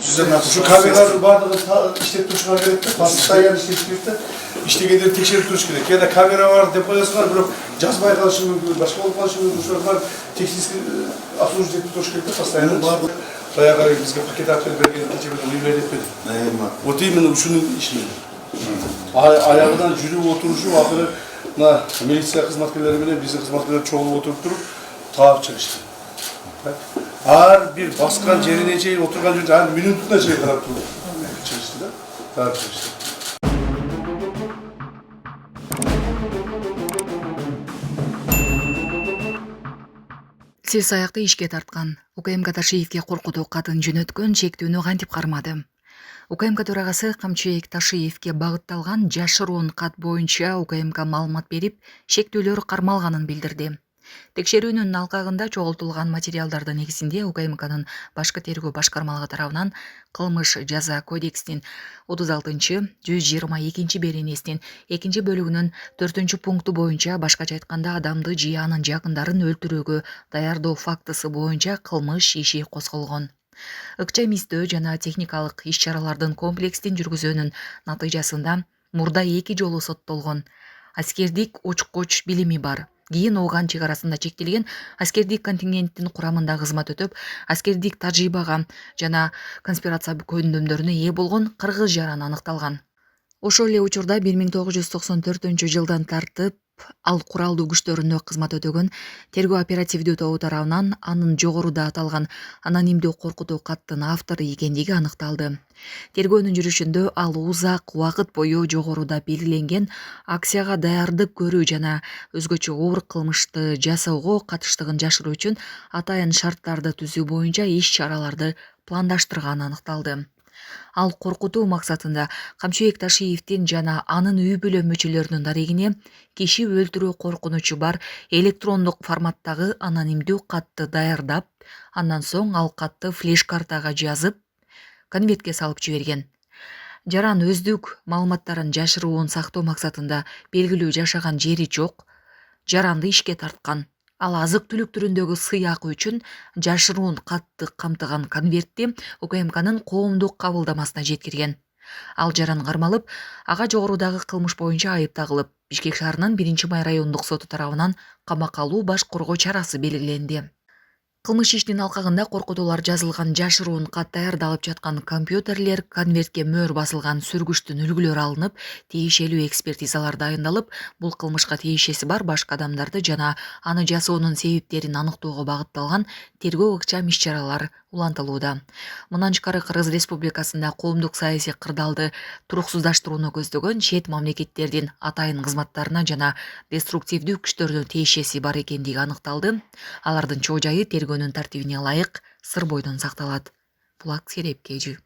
Şu kameraların bardağını işletip duruşuna gerek de, pasıtayla işletip gerek de, iştegenleri tekşerip duruş gerek. Ya da kamera var, depoyası var, bırak cazmaya karşı mümkün, başka olup karşı mümkün, duruşlar var, tekstil absolut etip duruş gerek de, pasıtayla bardağı. Bayağı kadar bizge paket atları belgeleri geçemedim, uyumlar etmedim. O değil mi? Şunun işini. Ayağından jüri oturuşu, ahırına milisiya hizmetkarları bizim hizmetkarları çoğunu oturup durup, tağıp çalıştı. Her bir baskan cerineceği oturgan önce her minutunda şey kadar durdu. Çalıştı da, daha çalıştı. Сел саякты ишке тарткан. УКМК Ташиевке коркутуу катын жөнөткөн чектүүнү кантип кармады? УКМК төрагасы Камчыбек Ташиевке багытталган жашыруун кат боюнча УКМК маалымат берип, шектүүлөр кармалганын билдирди. Текшерүүнүн алкагында чогултулган материалдардын негизинде УКМКнын башкы тергөө башкармалыгы тарабынан кылмыш жаза кодексинин 36-122 беренесинин 2 бөлүгүнүн 4 пункту боюнча башкача айтканда адамды же анын жакындарын өлтүрүүгө даярдоо фактысы боюнча кылмыш иши козголгон. Ыкча эмистөө жана техникалык иш-чаралардын комплекстин жүргүзүүнүн натыйжасында мурда 2 жолу соттолгон. Аскердик учкуч билими бар. Кийин ооган чек арасында чектелген аскердик контингенттин курамында кызмат өтөп, аскердик тажрыйбага жана конспирация көөндөмдөрүнө ээ болгон кыргыз жараны аныкталган. Ошол эле учурда 1994 жылдан тартып ал куралдуу күчтөрүндө кызмат өтөгөн тергөө оперативдүү тобу тарабынан анын жогоруда аталган анонимдүү коркутуу каттын автору экендиги аныкталды. Тергөөнүн жүрүшүндө ал узак убакыт бою жогоруда белгиленген акцияга даярдык көрүү жана өзгөчө оор кылмышты жасоого катыштыгын жашыруу үчүн атайын шарттарды түзүү боюнча иш-чараларды пландаштырганы аныкталды. Ал коркутуу максатында Камчыбек Ташиевдин жана анын үй бүлө мүчөлөрүнүн дарегине киши өлтүрүү коркунучу бар электрондук форматтагы анонимдүү катты даярдап, андан соң ал катты флеш-картага жазып, конвертке салып жиберген. Жаран өздүк маалыматтарын жашыруун сактоо максатында белгилүү жашаган жери жок, жаранды ишке тарткан. Ал азык-түлүк түрүндөгү сый акы үчүн жашыруун катты камтыган конвертти УКМКнын коомдук кабылдамасына жеткирген. Ал жаран кармалып, ага жогорудагы кылмыш боюнча айып тагылып, Бишкек шаарынын 1-Май райондук соту тарабынан камакка алуу баш коргоо чарасы белгиленди. Кылмыш иштин алкагында коркутуулар жазылган жашыруун кат даярдалып жаткан компьютерлер, конвертке мөөр басылган сүргүчтүн үлгүлөрү алынып, тиешелүү экспертизалар дайындалып, бул кылмышка тиешеси бар башка адамдарды жана аны жасоонун себептерин аныктоого багытталган тергөө ыкчам иш-чаралар улантылууда. Мындан тышкары Кыргыз Республикасында коомдук саясий кырдаалды туруксуздаштырууну көздөгөн чет мамлекеттердин атайын кызматтарына жана деструктивдүү күчтөрдүн тиешеси бар экендиги аныкталды. Алардын чоо жайы тергөөнүн тартибине ылайык сыр бойдон сакталат. Булак Серепкежи.